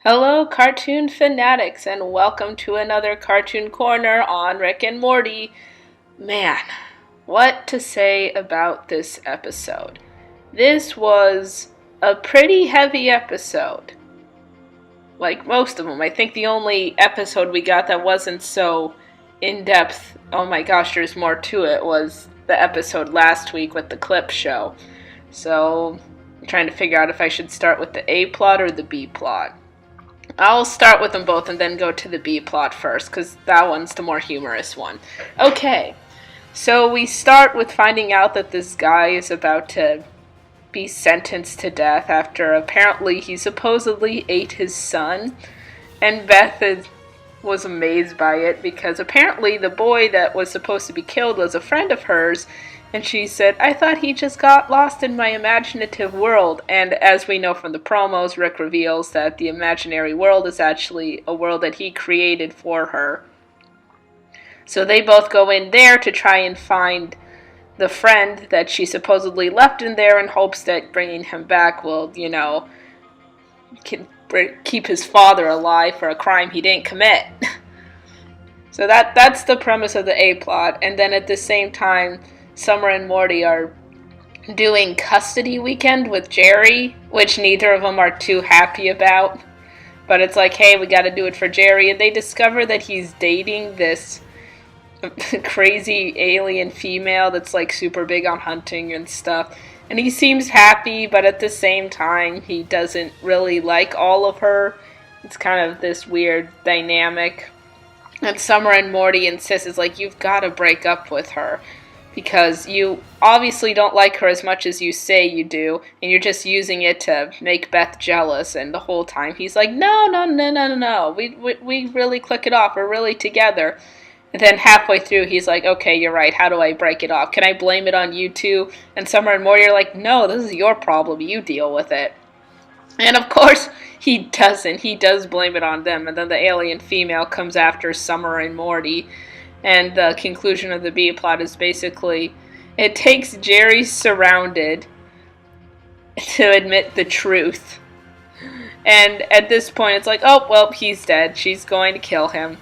Hello, cartoon fanatics, and welcome to another cartoon corner on Rick and Morty. Man, what to say about this episode? This was a pretty heavy episode. Like most of them. I think the only episode we got that wasn't so in-depth, oh my gosh, there's more to it, was the episode last week with the clip show. So, I'm trying to figure out if I should start with the A plot or the B plot. I'll start with them both and then go to the B plot first, because that one's the more humorous one. Okay, so we start with finding out that this guy is about to be sentenced to death after apparently he supposedly ate his son. And Beth was amazed by it because apparently the boy that was supposed to be killed was a friend of hers. And she said, I thought he just got lost in my imaginative world. And as we know from the promos, Rick reveals that the imaginary world is actually a world that he created for her. So they both go in there to try and find the friend that she supposedly left in there in hopes that bringing him back will, keep his father alive for a crime he didn't commit. So that's the premise of the A plot. And then at the same time, Summer and Morty are doing custody weekend with Jerry, which neither of them are too happy about. But it's like, hey, we gotta do it for Jerry. And they discover that he's dating this crazy alien female that's like super big on hunting and stuff. And he seems happy, but at the same time, he doesn't really like all of her. It's kind of this weird dynamic. And Summer and Morty insist, it's like, you've gotta break up with her. Because you obviously don't like her as much as you say you do, and you're just using it to make Beth jealous, and the whole time he's like, no, we really click it off, we're really together. And then halfway through he's like, okay, you're right, how do I break it off? Can I blame it on you two? And Summer and Morty are like, no, this is your problem, you deal with it. And of course, he doesn't, he does blame it on them, and then the alien female comes after Summer and Morty. And the conclusion of the B plot is basically, it takes Jerry surrounded to admit the truth. And at this point, it's like, oh, well, he's dead. She's going to kill him.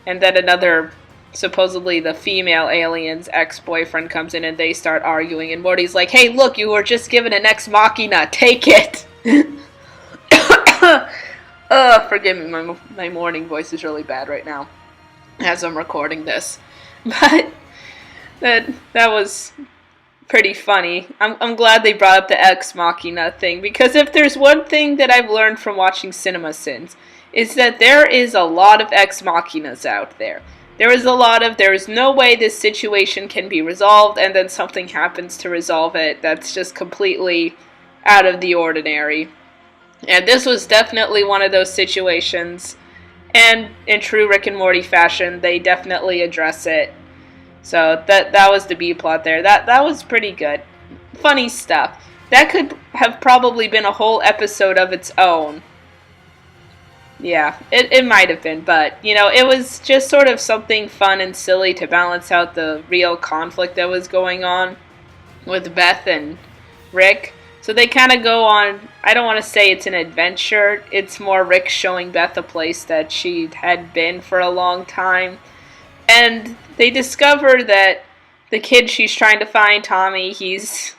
And then another, supposedly the female alien's ex-boyfriend comes in and they start arguing. And Morty's like, hey, look, you were just given an ex machina. Take it. Forgive me, my morning voice is really bad right now as I'm recording this. But that was pretty funny. I'm glad they brought up the Ex Machina thing, because if there's one thing that I've learned from watching Cinema Sins, is that there is a lot of Ex Machinas out there. There is no way this situation can be resolved, and then something happens to resolve it that's just completely out of the ordinary. And this was definitely one of those situations. And in true Rick and Morty fashion, they definitely address it. So that was the B plot there. That was pretty good. Funny stuff. That could have probably been a whole episode of its own. Yeah, it might have been, but, it was just sort of something fun and silly to balance out the real conflict that was going on with Beth and Rick. So they kind of go on, I don't want to say it's an adventure, it's more Rick showing Beth a place that she had been for a long time. And they discover that the kid she's trying to find, Tommy, he's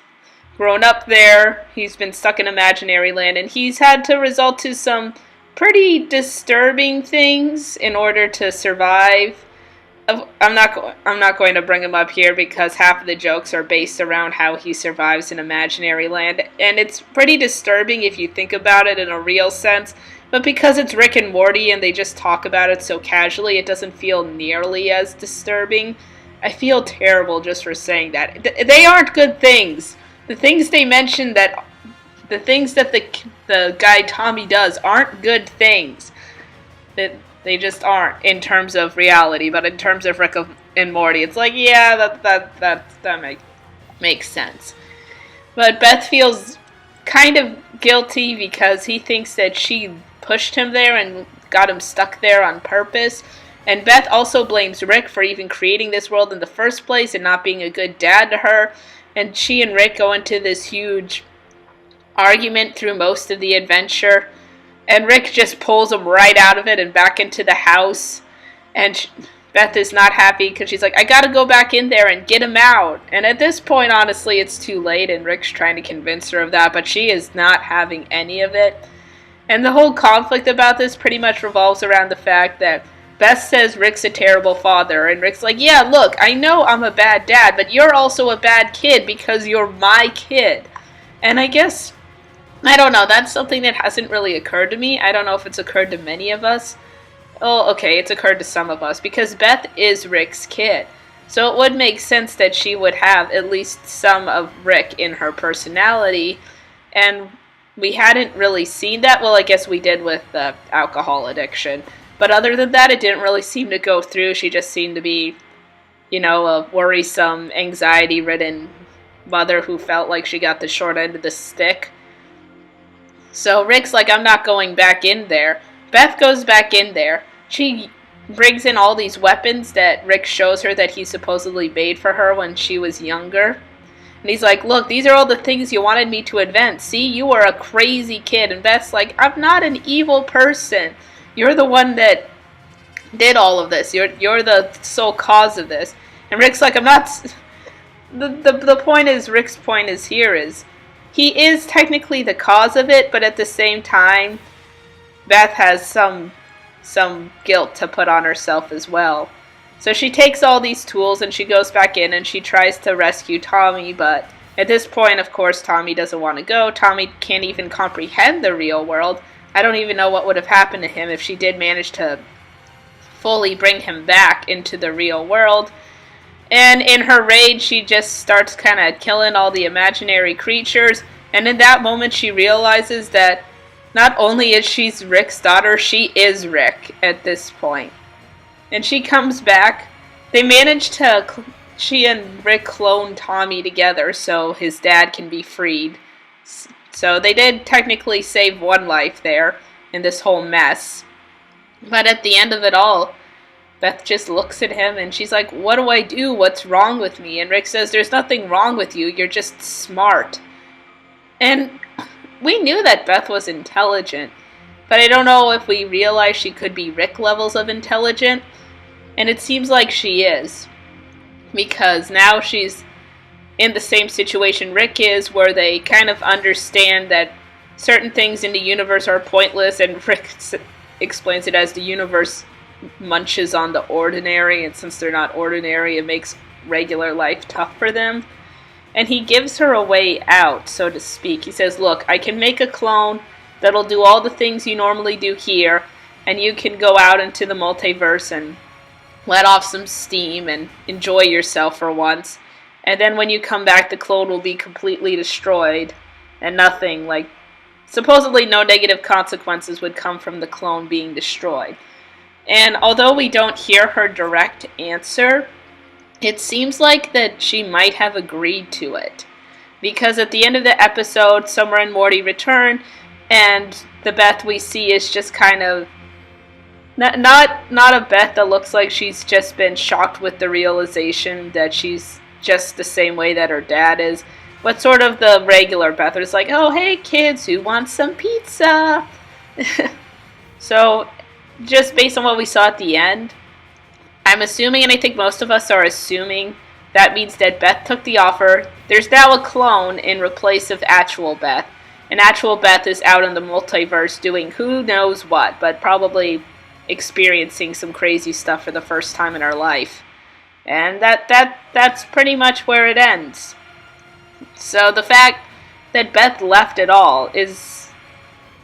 grown up there, he's been stuck in imaginary land, and he's had to resort to some pretty disturbing things in order to survive. I'm not going to bring him up here because half of the jokes are based around how he survives in imaginary land, and it's pretty disturbing if you think about it in a real sense, but because it's Rick and Morty and they just talk about it so casually, it doesn't feel nearly as disturbing. I feel terrible just for saying that. They aren't good things. The things they mention the things that the guy Tommy does aren't good things. They just aren't in terms of reality, but in terms of Rick and Morty, it's like, yeah, that makes sense. But Beth feels kind of guilty because he thinks that she pushed him there and got him stuck there on purpose. And Beth also blames Rick for even creating this world in the first place and not being a good dad to her. And she and Rick go into this huge argument through most of the adventure. And Rick just pulls him right out of it and back into the house. And Beth is not happy because she's like, I gotta go back in there and get him out. And at this point, honestly, it's too late, and Rick's trying to convince her of that, but she is not having any of it. And the whole conflict about this pretty much revolves around the fact that Beth says Rick's a terrible father, and Rick's like, yeah, look, I know I'm a bad dad, but you're also a bad kid because you're my kid. And I guess, I don't know, that's something that hasn't really occurred to me. I don't know if it's occurred to many of us. Oh, okay, it's occurred to some of us, because Beth is Rick's kid. So it would make sense that she would have at least some of Rick in her personality, and we hadn't really seen that. Well, I guess we did with the alcohol addiction. But other than that, it didn't really seem to go through. She just seemed to be, you know, a worrisome, anxiety-ridden mother who felt like she got the short end of the stick. So Rick's like, I'm not going back in there. Beth goes back in there. She brings in all these weapons that Rick shows her that he supposedly made for her when she was younger. And he's like, look, these are all the things you wanted me to invent. See, you are a crazy kid. And Beth's like, I'm not an evil person. You're the one that did all of this. You're the sole cause of this. And Rick's like, I'm not... The point is, Rick's point is here is, he is technically the cause of it, but at the same time, Beth has some guilt to put on herself as well. So she takes all these tools and she goes back in and she tries to rescue Tommy, but at this point, of course, Tommy doesn't want to go. Tommy can't even comprehend the real world. I don't even know what would have happened to him if she did manage to fully bring him back into the real world. And in her rage, she just starts kind of killing all the imaginary creatures. And in that moment, she realizes that not only is she Rick's daughter, she is Rick at this point. And she comes back. They manage to, she and Rick clone Tommy together so his dad can be freed. So they did technically save one life there in this whole mess. But at the end of it all, Beth just looks at him and she's like, what do I do? What's wrong with me? And Rick says, there's nothing wrong with you. You're just smart. And we knew that Beth was intelligent, but I don't know if we realized she could be Rick levels of intelligent. And it seems like she is, because now she's in the same situation Rick is, where they kind of understand that certain things in the universe are pointless, and Rick explains it as the universe munches on the ordinary, and since they're not ordinary, it makes regular life tough for them. And he gives her a way out, so to speak. He says, look, I can make a clone that'll do all the things you normally do here, and you can go out into the multiverse and let off some steam and enjoy yourself for once. And then when you come back, the clone will be completely destroyed, and nothing, like, supposedly no negative consequences would come from the clone being destroyed. And although we don't hear her direct answer, it seems like that she might have agreed to it. Because at the end of the episode, Summer and Morty return, and the Beth we see is just kind of not a Beth that looks like she's just been shocked with the realization that she's just the same way that her dad is, but sort of the regular Beth is like, oh, hey kids, who wants some pizza? So just based on what we saw at the end, I'm assuming, and I think most of us are assuming, that means that Beth took the offer. There's now a clone in replace of actual Beth. And actual Beth is out in the multiverse doing who knows what, but probably experiencing some crazy stuff for the first time in her life. And that's pretty much where it ends. So the fact that Beth left at all is,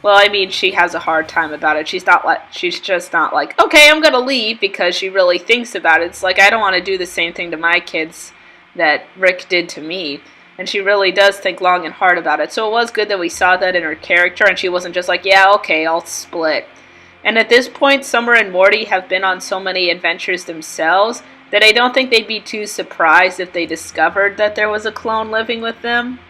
well, I mean, she has a hard time about it. She's just not like, okay, I'm gonna leave, because she really thinks about it. It's like, I don't want to do the same thing to my kids that Rick did to me. And she really does think long and hard about it. So it was good that we saw that in her character, and she wasn't just like, yeah, okay, I'll split. And at this point, Summer and Morty have been on so many adventures themselves that I don't think they'd be too surprised if they discovered that there was a clone living with them.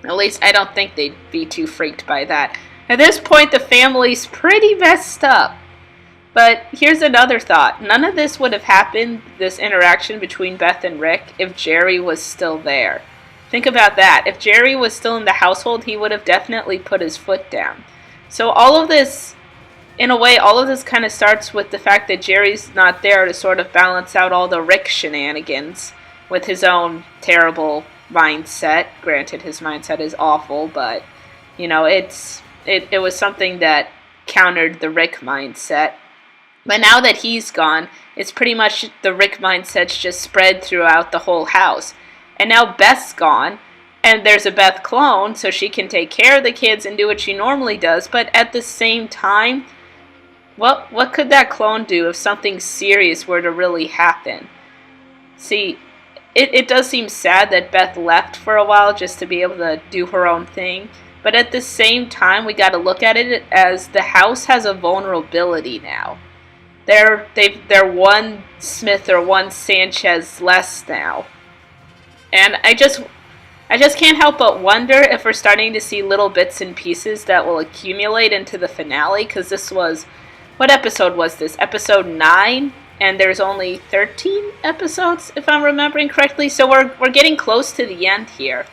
At least I don't think they'd be too freaked by that. At this point, the family's pretty messed up. But here's another thought. None of this would have happened, this interaction between Beth and Rick, if Jerry was still there. Think about that. If Jerry was still in the household, he would have definitely put his foot down. So all of this in a way, all of this kind of starts with the fact that Jerry's not there to sort of balance out all the Rick shenanigans with his own terrible mindset. Granted, his mindset is awful, but, you know, it was something that countered the Rick mindset. But now that he's gone, it's pretty much the Rick mindset's just spread throughout the whole house. And now Beth's gone, and there's a Beth clone, so she can take care of the kids and do what she normally does. But at the same time, what could that clone do if something serious were to really happen? See, it does seem sad that Beth left for a while just to be able to do her own thing. But at the same time, we got to look at it as the house has a vulnerability now. They're one Smith or one Sanchez less now. And I just can't help but wonder if we're starting to see little bits and pieces that will accumulate into the finale, because this was, what episode was this? Episode 9? And there's only 13 episodes, if I'm remembering correctly, so we're getting close to the end here.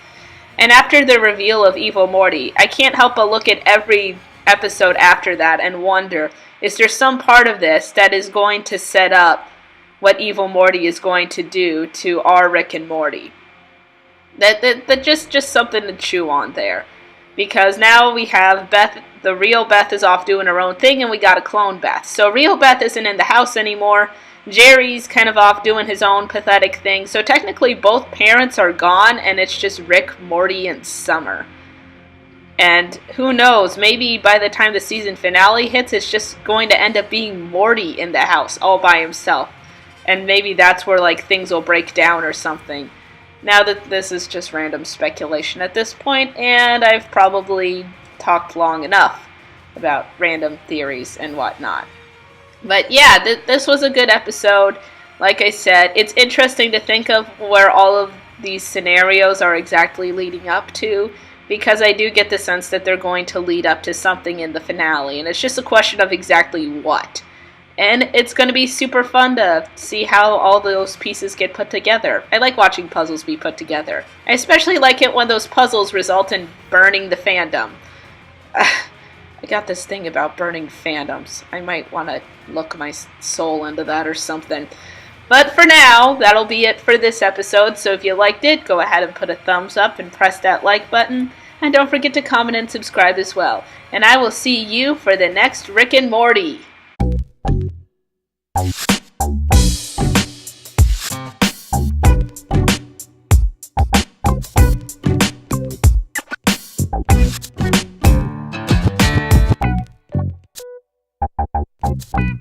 And after the reveal of Evil Morty, I can't help but look at every episode after that and wonder, is there some part of this that is going to set up what Evil Morty is going to do to our Rick and Morty? That just something to chew on there. Because now we have Beth, the real Beth is off doing her own thing, and we got a clone Beth. So real Beth isn't in the house anymore. Jerry's kind of off doing his own pathetic thing. So technically both parents are gone, and it's just Rick, Morty, and Summer. And who knows, maybe by the time the season finale hits, it's just going to end up being Morty in the house all by himself. And maybe that's where like things will break down or something. Now that this is just random speculation at this point, and I've probably talked long enough about random theories and whatnot. But yeah, this was a good episode. Like I said, it's interesting to think of where all of these scenarios are exactly leading up to, because I do get the sense that they're going to lead up to something in the finale, and it's just a question of exactly what. And it's going to be super fun to see how all those pieces get put together. I like watching puzzles be put together. I especially like it when those puzzles result in burning the fandom. I got this thing about burning fandoms. I might want to look my soul into that or something. But for now, that'll be it for this episode. So if you liked it, go ahead and put a thumbs up and press that like button. And don't forget to comment and subscribe as well. And I will see you for the next Rick and Morty. Thank you.